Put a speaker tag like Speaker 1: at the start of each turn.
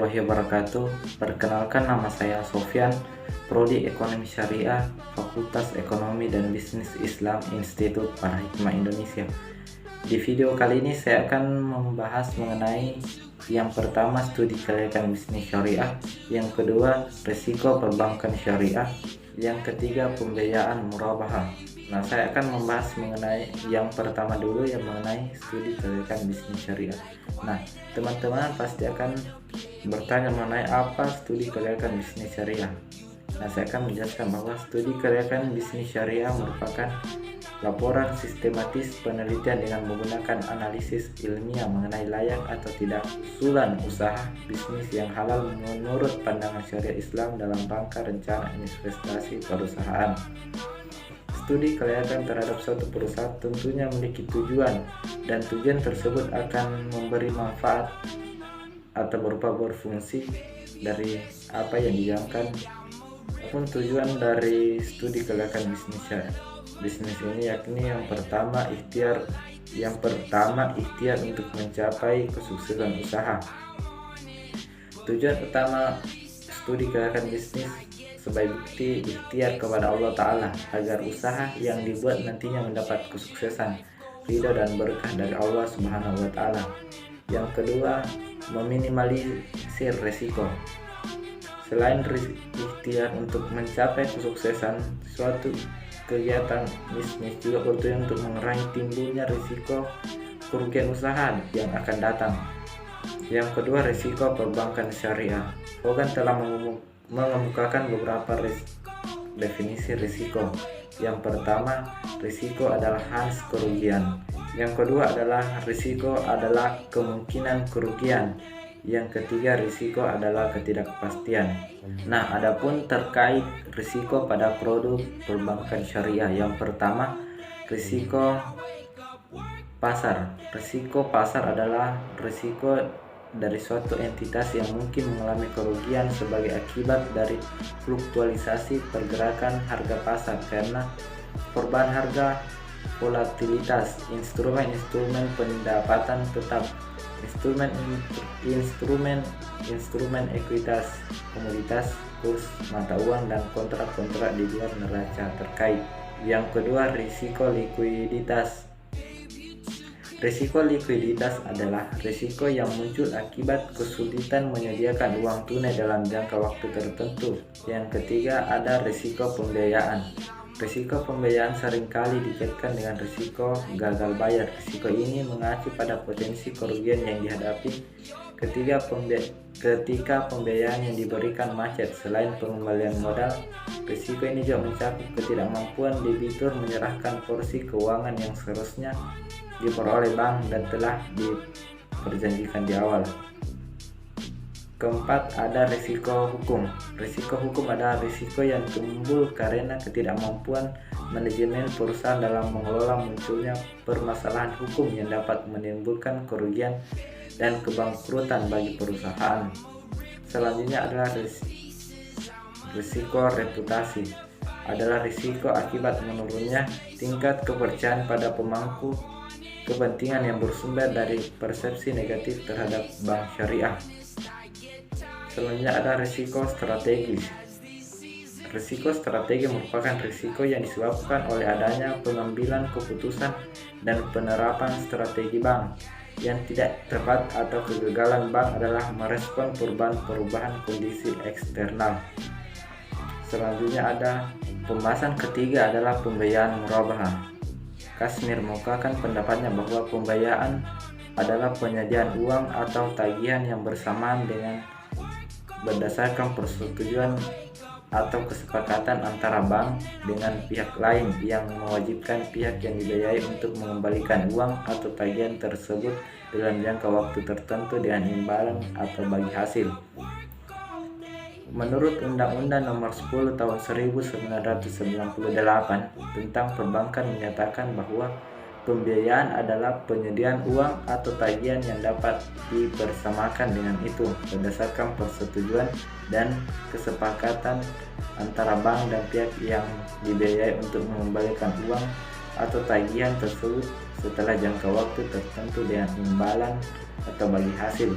Speaker 1: warahmatullahi wabarakatuh. Perkenalkan, nama saya Sofyan, Prodi Ekonomi Syariah, Fakultas Ekonomi dan Bisnis Islam, Institut Para Hikmah Indonesia. Di video kali ini saya akan membahas mengenai yang pertama, studi kelayakan bisnis syariah, yang kedua, risiko perbankan syariah, yang ketiga, pembiayaan murabahah. Nah, saya akan membahas mengenai yang pertama dulu, yang mengenai studi kelayakan bisnis syariah. Nah, teman-teman pasti akan bertanya mengenai apa studi kelayakan bisnis syariah. Nah, saya akan menjelaskan bahwa studi kelayakan bisnis syariah merupakan laporan sistematis penelitian dengan menggunakan analisis ilmiah mengenai layak atau tidak usulan usaha bisnis yang halal menurut pandangan syariah Islam dalam rangka rencana investasi perusahaan. Studi kelayakan terhadap suatu perusahaan tentunya memiliki tujuan, dan tujuan tersebut akan memberi manfaat atau berupa berfungsi dari apa yang dijalankan. Pun tujuan dari studi kelayakan bisnis ini yakni yang pertama ikhtiar untuk mencapai kesuksesan usaha. Tujuan utama studi kelayakan bisnis sebagai bukti ikhtiar kepada Allah Ta'ala agar usaha yang dibuat nantinya mendapat kesuksesan, ridho dan berkah dari Allah Subhanahu wa Ta'ala. Yang kedua, meminimalisir resiko. Selain ikhtiar untuk mencapai kesuksesan, suatu kegiatan bisnis juga bertujuan untuk mengurangi timbulnya risiko kerugian usaha yang akan datang. Yang kedua, risiko perbankan syariah. Hogan telah mengemukakan beberapa definisi risiko. Yang pertama, risiko adalah hans kerugian. Yang kedua adalah risiko adalah kemungkinan kerugian. Yang ketiga, risiko adalah ketidakpastian. Nah, adapun terkait risiko pada produk perbankan syariah, yang pertama, risiko pasar. Risiko pasar adalah risiko dari suatu entitas yang mungkin mengalami kerugian sebagai akibat dari fluktualisasi pergerakan harga pasar karena perubahan harga, volatilitas, instrumen pendapatan tetap, instrumen ekuitas, komoditas, kurs mata uang, dan kontrak-kontrak di luar neraca terkait. Yang kedua, risiko likuiditas. Risiko likuiditas adalah risiko yang muncul akibat kesulitan menyediakan uang tunai dalam jangka waktu tertentu. Yang ketiga, ada risiko pembiayaan. Risiko pembiayaan seringkali dikaitkan dengan risiko gagal bayar. Risiko ini mengacu pada potensi kerugian yang dihadapi ketika pembiayaan yang diberikan macet. Selain pengembalian modal, risiko ini juga mencakup ketidakmampuan debitur menyerahkan porsi keuangan yang seharusnya diperoleh bank dan telah diperjanjikan di awal. Keempat, ada risiko hukum. Risiko hukum adalah risiko yang timbul karena ketidakmampuan manajemen perusahaan dalam mengelola munculnya permasalahan hukum yang dapat menimbulkan kerugian dan kebangkrutan bagi perusahaan. Selanjutnya adalah risiko reputasi. Adalah risiko akibat menurunnya tingkat kepercayaan pada pemangku kepentingan yang bersumber dari persepsi negatif terhadap bank syariah. Selanjutnya ada risiko strategis. Risiko strategi merupakan risiko yang disebabkan oleh adanya pengambilan keputusan dan penerapan strategi bank yang tidak tepat atau kegagalan bank adalah merespon perubahan kondisi eksternal. Selanjutnya ada pembahasan ketiga adalah pembiayaan murabahah. Kasmir mengungkapkan pendapatnya bahwa pembiayaan adalah penyediaan uang atau tagihan yang bersamaan dengan berdasarkan persetujuan atau kesepakatan antara bank dengan pihak lain yang mewajibkan pihak yang dibiayai untuk mengembalikan uang atau tagihan tersebut dalam jangka waktu tertentu dengan imbalan atau bagi hasil. Menurut Undang-Undang Nomor 10 Tahun 1998 tentang perbankan menyatakan bahwa pembiayaan adalah penyediaan uang atau tagihan yang dapat dibersamakan dengan itu berdasarkan persetujuan dan kesepakatan antara bank dan pihak yang dibiayai untuk mengembalikan uang atau tagihan tersebut setelah jangka waktu tertentu dengan imbalan atau bagi hasil.